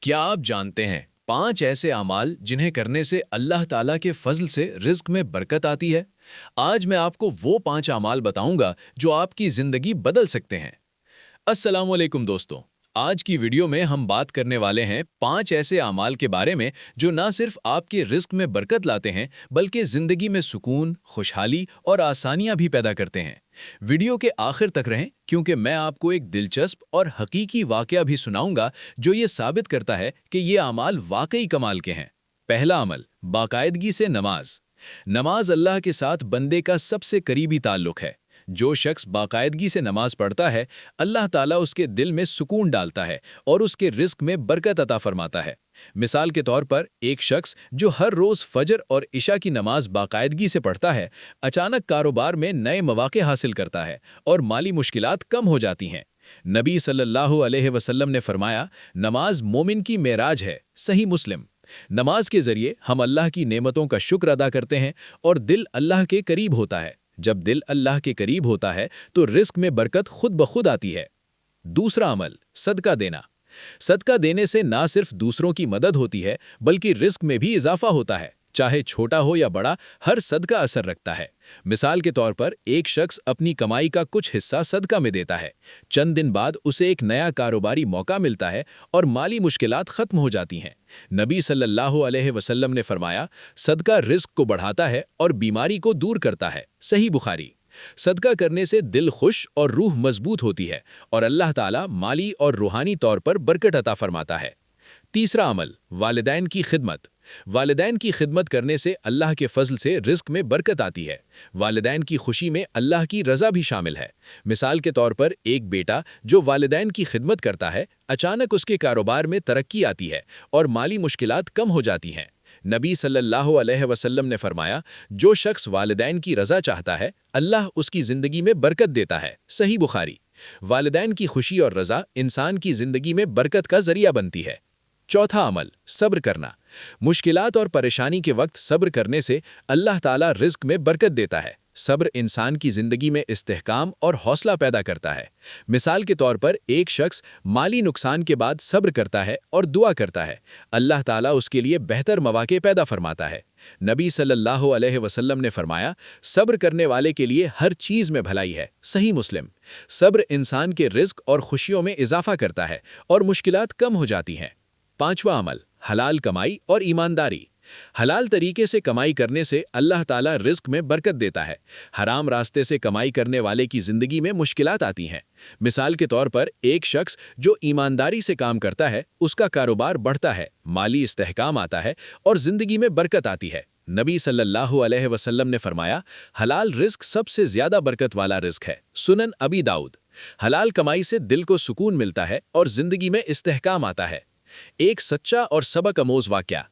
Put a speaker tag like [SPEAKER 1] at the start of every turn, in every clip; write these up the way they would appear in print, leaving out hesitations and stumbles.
[SPEAKER 1] क्या आप जानते हैं 5 ऐसे अमाल जिन्हें करने से अल्लाह ताला के फजल से रिस्क में बरकत आती है। आज मैं आपको वो 5 अमाल बताऊंगा जो आपकी जिंदगी बदल सकते हैं। अस्सलामुअलैकुम दोस्तों, आज की वीडियो में हम बात करने वाले हैं 5 ऐसे अमाल के बारे में जो ना सिर्फ आपके रिस्क में बरकत लाते हैं बल्कि जिंदगी में सुकून, खुशहाली और आसानियां भी पैदा करते हैं। वीडियो के आखिर तक रहें क्योंकि मैं आपको एक दिलचस्प और हकीकी वाकया भी सुनाऊंगा जो ये साबित करता है कि ये अमाल वाकई कमाल के हैं। पहला अमल, बाकायदगी से नमाज। नमाज अल्लाह के साथ बंदे का सबसे करीबी ताल्लुक है। जो शख्स बाकायदगी से नमाज पढ़ता है, अल्लाह ताला उसके दिल में सुकून डालता है और उसके रिस्क में बरकत अता फरमाता है। मिसाल के तौर पर एक शख्स जो हर रोज़ फजर और इशा की नमाज बाकायदगी से पढ़ता है, अचानक कारोबार में नए मौके हासिल करता है और माली मुश्किलात कम हो जाती हैं। नबी सल्लल्लाहु अलैहि वसल्लम ने फरमाया, नमाज मोमिन की मेराज है। सही मुस्लिम। नमाज के जरिए हम अल्लाह की नेमतों का शुक्र अदा करते हैं और दिल अल्लाह के करीब होता है। जब दिल अल्लाह के करीब होता है तो रिस्क में बरकत खुद ब खुद आती है। दूसरा अमल, सदका देना। सदका देने से ना सिर्फ दूसरों की मदद होती है बल्कि रिस्क में भी इजाफा होता है। चाहे छोटा हो या बड़ा, हर सदका असर रखता है। मिसाल के तौर पर एक शख्स अपनी कमाई का कुछ हिस्सा सदका में देता है। चंद दिन बाद उसे एक नया कारोबारी मौका मिलता है और माली मुश्किलात खत्म हो जाती हैं। नबी सल्लल्लाहु अलैहि वसल्लम ने फरमाया, सदका रिस्क को बढ़ाता है और बीमारी को दूर करता है। सही बुखारी। सदका करने से दिल खुश और रूह मजबूत होती है और अल्लाह ताला माली और रूहानी तौर पर बरकत अता फरमाता है। तीसरा अमल, वालिदैन की खिदमत। वालिदैन की खिदमत करने से अल्लाह के फजल से रिस्क में बरकत आती है। वालिदैन की खुशी में अल्लाह की रज़ा भी शामिल है। मिसाल के तौर पर एक बेटा जो वालिदैन की खिदमत करता है, अचानक उसके कारोबार में तरक्की आती है और माली मुश्किलात कम हो जाती हैं। नबी सल्लल्लाहु अलैहि वसल्लम ने फरमाया, जो शख्स वालिदैन की रज़ा चाहता है, अल्लाह उसकी ज़िंदगी में बरकत देता है। सही बुखारी। वालिदैन की खुशी और रज़ा इंसान की ज़िंदगी में बरकत का ज़रिया बनती है। चौथा अमल, सब्र करना। मुश्किलात और परेशानी के वक्त सब्र करने से अल्लाह ताला रिस्क में बरकत देता है। सब्र इंसान की ज़िंदगी में इस्तेहकाम और हौसला पैदा करता है। मिसाल के तौर पर एक शख्स माली नुकसान के बाद सब्र करता है और दुआ करता है, अल्लाह ताला उसके लिए बेहतर मौके पैदा फरमाता है। नबी सल्लल्लाहु अलैहि वसल्लम ने फरमाया, सब्र करने वाले के लिए हर चीज़ में भलाई है। सही मुस्लिम। सब्र इंसान के रिस्क और खुशियों में इजाफा करता है और मुश्किलात कम हो जाती हैं। पांचवा अमल, हलाल कमाई और ईमानदारी। हलाल तरीके से कमाई करने से अल्लाह ताला रिस्क में बरकत देता है। हराम रास्ते से कमाई करने वाले की ज़िंदगी में मुश्किलात आती हैं। मिसाल के तौर पर एक शख्स जो ईमानदारी से काम करता है, उसका कारोबार बढ़ता है, माली इस्तेहकाम आता है और ज़िंदगी में बरकत आती है। नबी सल्लल्लाहु अलैहि वसल्लम ने फरमाया, हलाल रिस्क सबसे ज़्यादा बरकत वाला रिस्क है। सुनन अबी दाऊद। हलाल कमाई से दिल को सुकून मिलता है और ज़िंदगी में इस्तेहकाम आता है। एक सच्चा और सबक आमोज वाकया।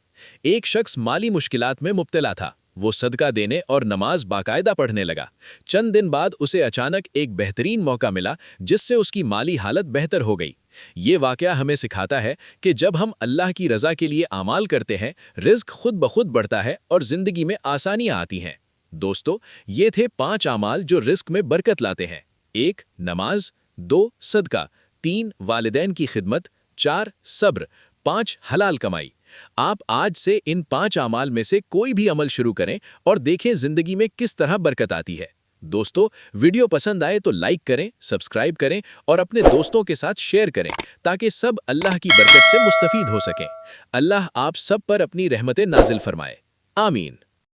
[SPEAKER 1] एक शख्स माली मुश्किलात में मुब्तला था। वो सदका देने और नमाज बाकायदा पढ़ने लगा। चंद दिन बाद उसे अचानक एक बेहतरीन मौका मिला जिससे उसकी माली हालत बेहतर हो गई। ये वाकया हमें सिखाता है कि जब हम अल्लाह की रज़ा के लिए आमाल करते हैं, रिस्क खुद ब खुद बढ़ता है और ज़िंदगी में आसानियाँ आती हैं। दोस्तों, ये थे 5 आमाल जो रिस्क में बरकत लाते हैं। 1. नमाज। 2. सदका। 3. वालिदैन की खिदमत। 4. सब्र। 5. हलाल कमाई। आप आज से इन 5 आमाल में से कोई भी अमल शुरू करें और देखें जिंदगी में किस तरह बरकत आती है। दोस्तों, वीडियो पसंद आए तो लाइक करें, सब्सक्राइब करें और अपने दोस्तों के साथ शेयर करें ताकि सब अल्लाह की बरकत से मुस्तफीद हो सकें। अल्लाह आप सब पर अपनी रहमतें नाजिल फरमाए। आमीन।